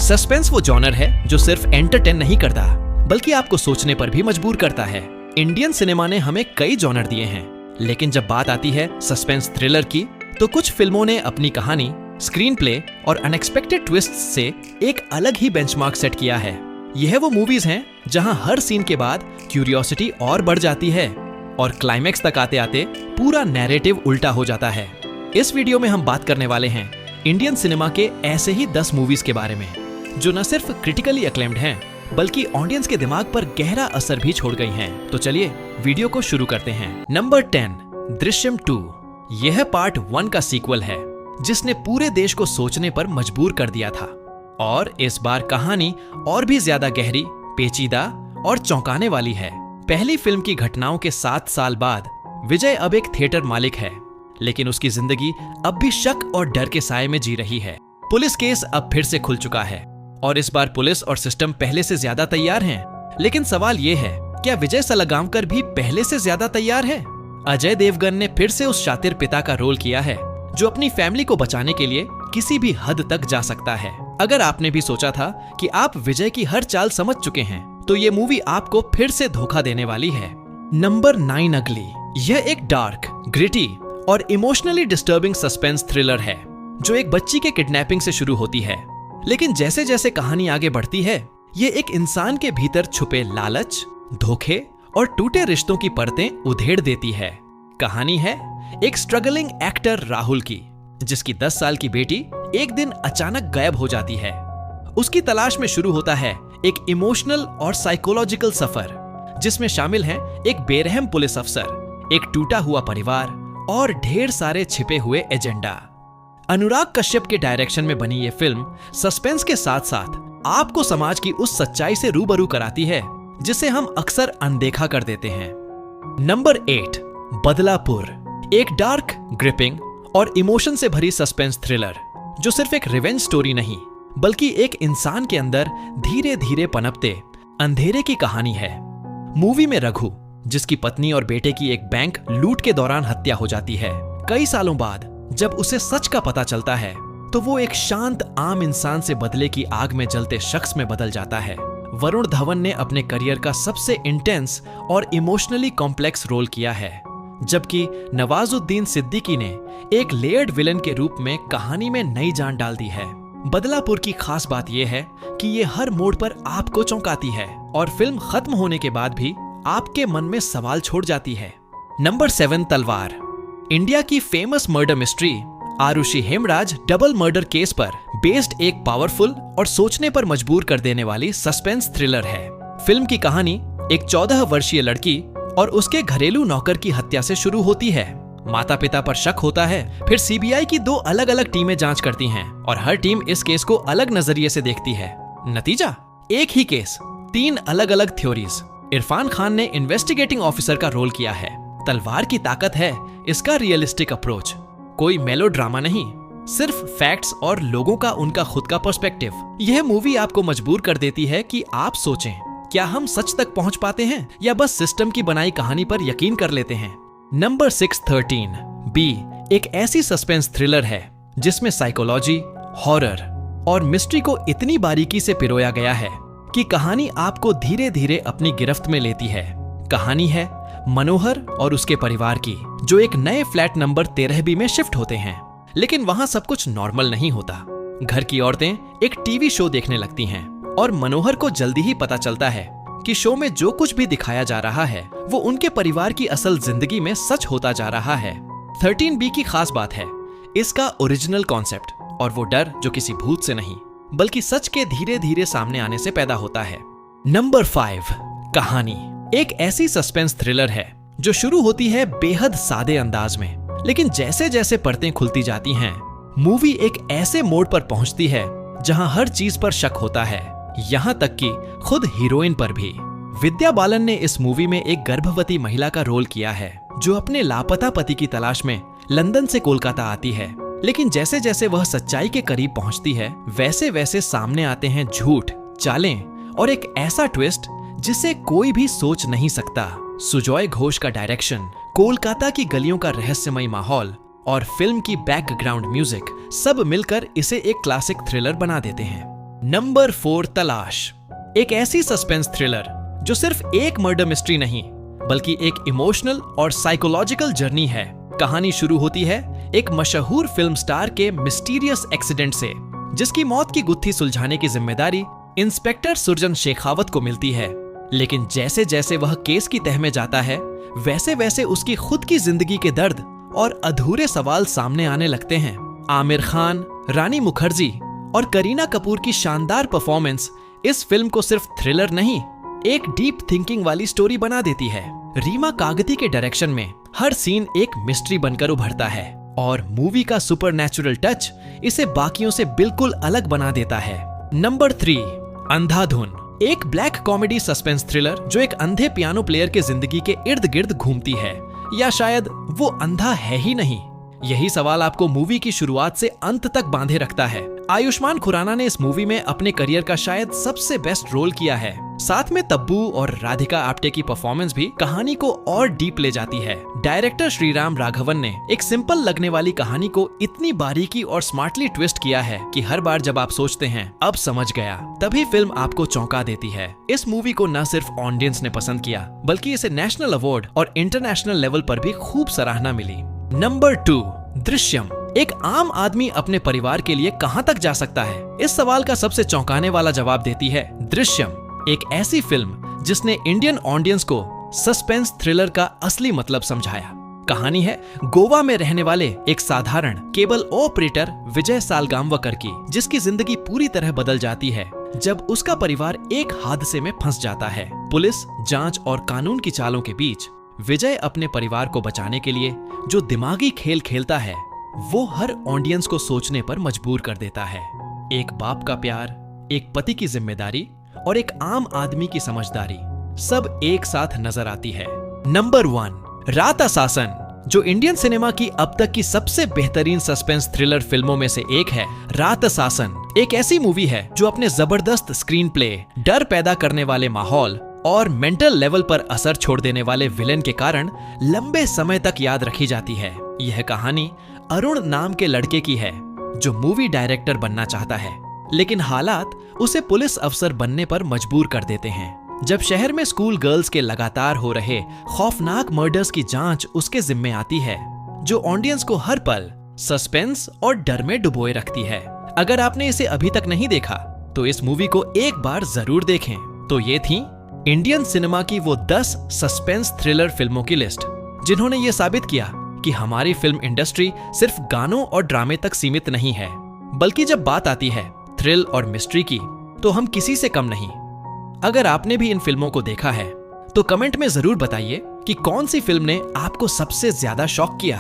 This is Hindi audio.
सस्पेंस वो जॉनर है जो सिर्फ एंटरटेन नहीं करता बल्कि आपको सोचने पर भी मजबूर करता है। इंडियन सिनेमा ने हमें कई जॉनर दिए हैं, लेकिन जब बात आती है सस्पेंस थ्रिलर की तो कुछ फिल्मों ने अपनी कहानी, स्क्रीन प्ले और अनएक्सपेक्टेड ट्विस्ट्स से एक अलग ही बेंचमार्क सेट किया है। यह वो मूवीज हैं जहां हर सीन के बाद क्यूरियोसिटी और बढ़ जाती है और क्लाइमेक्स तक आते आते पूरा नैरेटिव उल्टा हो जाता है। इस वीडियो में हम बात करने वाले हैं इंडियन सिनेमा के ऐसे ही 10 मूवीज के बारे में जो न सिर्फ क्रिटिकली अक्लेम्ड हैं बल्कि ऑडियंस के दिमाग पर गहरा असर भी छोड़ गई हैं। तो चलिए वीडियो को शुरू करते हैं। नंबर 10, दृश्यम 2। यह पार्ट 1 का सीक्वल है जिसने पूरे देश को सोचने पर मजबूर कर दिया था और इस बार कहानी और भी ज्यादा गहरी, पेचीदा और चौंकाने वाली है। पहली फिल्म की घटनाओं के 7 साल बाद विजय अब एक थिएटर मालिक है, लेकिन उसकी जिंदगी अब भी शक और डर के साए में जी रही है। पुलिस केस अब फिर से खुल चुका है और इस बार पुलिस और सिस्टम पहले से ज्यादा तैयार हैं। लेकिन सवाल ये है, क्या विजय सलागांवकर भी पहले से ज्यादा तैयार है? अजय देवगन ने फिर से उस शातिर पिता का रोल किया है जो अपनी फैमिली को बचाने के लिए किसी भी हद तक जा सकता है। अगर आपने भी सोचा था कि आप विजय की हर चाल समझ चुके हैं तो ये मूवी आपको फिर से धोखा देने वाली है। नंबर 9, अगली। यह एक डार्क, ग्रिटी और इमोशनली डिस्टर्बिंग सस्पेंस थ्रिलर है जो एक बच्ची के किडनैपिंग से शुरू होती है, लेकिन जैसे जैसे कहानी आगे बढ़ती है ये एक इंसान के भीतर छुपे लालच, धोखे और टूटे रिश्तों की परतें उधेड़ देती है। कहानी है एक स्ट्रगलिंग एक्टर राहुल की, जिसकी 10 साल की बेटी एक दिन अचानक गायब हो जाती है। उसकी तलाश में शुरू होता है एक इमोशनल और साइकोलॉजिकल सफर जिसमें शामिल हैं एक बेरहम पुलिस अफसर, एक टूटा हुआ परिवार और ढेर सारे छिपे हुए एजेंडा। अनुराग कश्यप के डायरेक्शन में बनी ये फिल्म सस्पेंस के साथ साथ आपको समाज की उस सच्चाई से रूबरू कराती है जिसे हम अक्सर अनदेखा कर देते हैं। नंबर 8, बदलापुर। एक डार्क, ग्रिपिंग और इमोशन से भरी सस्पेंस थ्रिलर जो सिर्फ एक रिवेंज स्टोरी नहीं बल्कि एक इंसान के अंदर धीरे धीरे पनपते अंधेरे की कहानी है। मूवी में रघु, जिसकी पत्नी और बेटे की एक बैंक लूट के दौरान हत्या हो जाती है, कई सालों बाद जब उसे सच का पता चलता है तो वो एक शांत आम इंसान से बदले की आग में जलते शख्स में बदल जाता है। वरुण धवन ने अपने करियर का सबसे इंटेंस और इमोशनली कॉम्प्लेक्स रोल किया है, जबकि नवाजुद्दीन सिद्दीकी ने एक लेयर्ड विलन के रूप में कहानी में नई जान डाल दी है। बदलापुर की खास बात यह है कि ये हर मोड़ पर आपको चौंकाती है और फिल्म खत्म होने के बाद भी आपके मन में सवाल छोड़ जाती है। नंबर 7, तलवार। इंडिया की famous murder mystery Aarushi Hemraj double murder case पर बेस्ड एक पावरफुल और सोचने पर मजबूर कर देने वाली सस्पेंस थ्रिलर है। फिल्म की कहानी एक 14 वर्षीय लड़की और उसके घरेलू नौकर की हत्या से शुरू होती है। माता पिता पर शक होता है, फिर सीबीआई की 2 अलग अलग टीमें जांच करती हैं और हर टीम इस केस को अलग नजरिए से देखती है। नतीजा, एक ही केस, 3 अलग अलग थ्योरीज। इरफान खान ने इन्वेस्टिगेटिंग ऑफिसर का रोल किया है। तलवार की ताकत है इसका रियलिस्टिक अप्रोच, कोई मेलोड्रामा नहीं, सिर्फ फैक्ट्स और लोगों का उनका खुद का पर्सपेक्टिव। यह मूवी आपको मजबूर कर देती है कि आप सोचें, क्या हम सच तक पहुंच पाते हैं या बस सिस्टम की बनाई कहानी पर यकीन कर लेते हैं। Number 6, 13, B. एक ऐसी सस्पेंस थ्रिलर है जिसमें साइकोलॉजी, हॉरर और मिस्ट्री को इतनी बारीकी से पिरोया गया है कि कहानी आपको धीरे धीरे अपनी गिरफ्त में लेती है। कहानी है मनोहर और उसके परिवार की, जो एक नए फ्लैट नंबर 13B में शिफ्ट होते हैं, लेकिन वहां सब कुछ नॉर्मल नहीं होता। घर की औरतें एक टीवी शो देखने लगती हैं और मनोहर को जल्दी ही पता चलता है कि शो में जो कुछ भी दिखाया जा रहा है वो उनके परिवार की असल जिंदगी में सच होता जा रहा है। 13B की खास बात है इसका ओरिजिनल कॉन्सेप्ट और वो डर जो किसी भूत से नहीं बल्कि सच के धीरे धीरे सामने आने से पैदा होता है। नंबर 5, कहानी। एक ऐसी सस्पेंस थ्रिलर है जो शुरू होती है बेहद सादे अंदाज में, लेकिन जैसे जैसे परतें खुलती जाती हैं, मूवी एक ऐसे मोड़ पर पहुंचती है जहां हर चीज पर शक होता है, यहां तक कि खुद हीरोइन पर भी। विद्या बालन ने इस मूवी में एक गर्भवती महिला का रोल किया है जो अपने लापता पति की तलाश में लंदन से कोलकाता आती है, लेकिन जैसे जैसे वह सच्चाई के करीब पहुंचती है वैसे वैसे सामने आते हैं झूठ, चालें और एक ऐसा ट्विस्ट जिसे कोई भी सोच नहीं सकता। सुजॉय घोष का डायरेक्शन, कोलकाता की गलियों का रहस्यमय माहौल और फिल्म की बैकग्राउंड म्यूजिक सब मिलकर इसे एक क्लासिक थ्रिलर बना देते हैं। नंबर 4 तलाश, एक ऐसी सस्पेंस थ्रिलर जो सिर्फ एक मर्डर मिस्ट्री नहीं बल्कि एक इमोशनल और साइकोलॉजिकल जर्नी है। कहानी शुरू होती है एक मशहूर फिल्म स्टार के मिस्टीरियस एक्सीडेंट से, जिसकी मौत की गुत्थी सुलझाने की जिम्मेदारी इंस्पेक्टर सुरजन शेखावत को मिलती है। लेकिन जैसे जैसे वह केस की तह में जाता है, वैसे वैसे उसकी खुद की जिंदगी के दर्द और अधूरे सवाल सामने आने लगते हैं। आमिर खान, रानी मुखर्जी और करीना कपूर की शानदार परफॉर्मेंस इस फिल्म को सिर्फ थ्रिलर नहीं, एक डीप थिंकिंग वाली स्टोरी बना देती है। रीमा कागती के डायरेक्शन में हर सीन एक मिस्ट्री बनकर उभरता है और मूवी का सुपरनैचुरल टच इसे बाकियों से बिल्कुल अलग बना देता है। नंबर 3 अंधाधुन, एक ब्लैक कॉमेडी सस्पेंस थ्रिलर जो एक अंधे पियानो प्लेयर के जिंदगी के इर्द गिर्द घूमती है, या शायद वो अंधा है ही नहीं। यही सवाल आपको मूवी की शुरुआत से अंत तक बांधे रखता है। आयुष्मान खुराना ने इस मूवी में अपने करियर का शायद सबसे बेस्ट रोल किया है। साथ में तब्बू और राधिका आप्टे की परफॉर्मेंस भी कहानी को और डीप ले जाती है। डायरेक्टर श्रीराम राघवन ने एक सिंपल लगने वाली कहानी को इतनी बारीकी और स्मार्टली ट्विस्ट किया है कि हर बार जब आप सोचते हैं अब समझ गया, तभी फिल्म आपको चौंका देती है। इस मूवी को न सिर्फ ऑडियंस ने पसंद किया, बल्कि इसे नेशनल अवार्ड और इंटरनेशनल लेवल पर भी खूब सराहना मिली। नंबर 2 दृश्यम, एक आम आदमी अपने परिवार के लिए कहां तक जा सकता है? इस सवाल का सबसे चौंकाने वाला जवाब देती है दृश्यम, एक ऐसी फिल्म जिसने इंडियन ऑडियंस को सस्पेंस थ्रिलर का असली मतलब समझाया। कहानी है गोवा में रहने वाले एक साधारण केबल ऑपरेटर विजय सालगांवकर की, जिसकी जिंदगी पूरी तरह बदल जाती है जब उसका परिवार एक हादसे में फंस जाता है। पुलिस, जांच और कानून की चालों के बीच विजय अपने परिवार को बचाने के लिए जो दिमागी खेल खेलता है, वो हर ऑडियंस को सोचने पर मजबूर कर देता है। एक बाप का प्यार, एक पति की जिम्मेदारी और एक आम आदमी की समझदारी सब एक साथ नजर आती है। नंबर 1 रात असासन, जो इंडियन सिनेमा की अब तक की सबसे बेहतरीन सस्पेंस थ्रिलर फिल्मों में से एक है। रात असासन एक ऐसी मूवी है जो अपने जबरदस्त स्क्रीन प्ले, डर पैदा करने वाले माहौल और मेंटल लेवल पर असर छोड़ देने वाले विलेन के कारण लंबे समय तक याद रखी जाती है। यह कहानी अरुण नाम के लड़के की है जो मूवी डायरेक्टर बनना चाहता है, लेकिन हालात उसे पुलिस अफसर बनने पर मजबूर कर देते हैं। जब शहर में स्कूल गर्ल्स के लगातार हो रहे खौफनाक मर्डर्स की जांच उसके जिम्मे आती है, जो ऑडियंस को हर पल सस्पेंस और डर में डुबोए रखती है। अगर आपने इसे अभी तक नहीं देखा तो इस मूवी को एक बार जरूर देखें। तो ये थी इंडियन सिनेमा की वो 10 सस्पेंस थ्रिलर फिल्मों की लिस्ट, जिन्होंने ये साबित किया कि हमारी फिल्म इंडस्ट्री सिर्फ गानों और ड्रामे तक सीमित नहीं है, बल्कि जब बात आती है थ्रिल और मिस्ट्री की, तो हम किसी से कम नहीं। अगर आपने भी इन फिल्मों को देखा है तो कमेंट में जरूर बताइए कि कौन सी फिल्म ने आपको सबसे ज्यादा शॉक किया।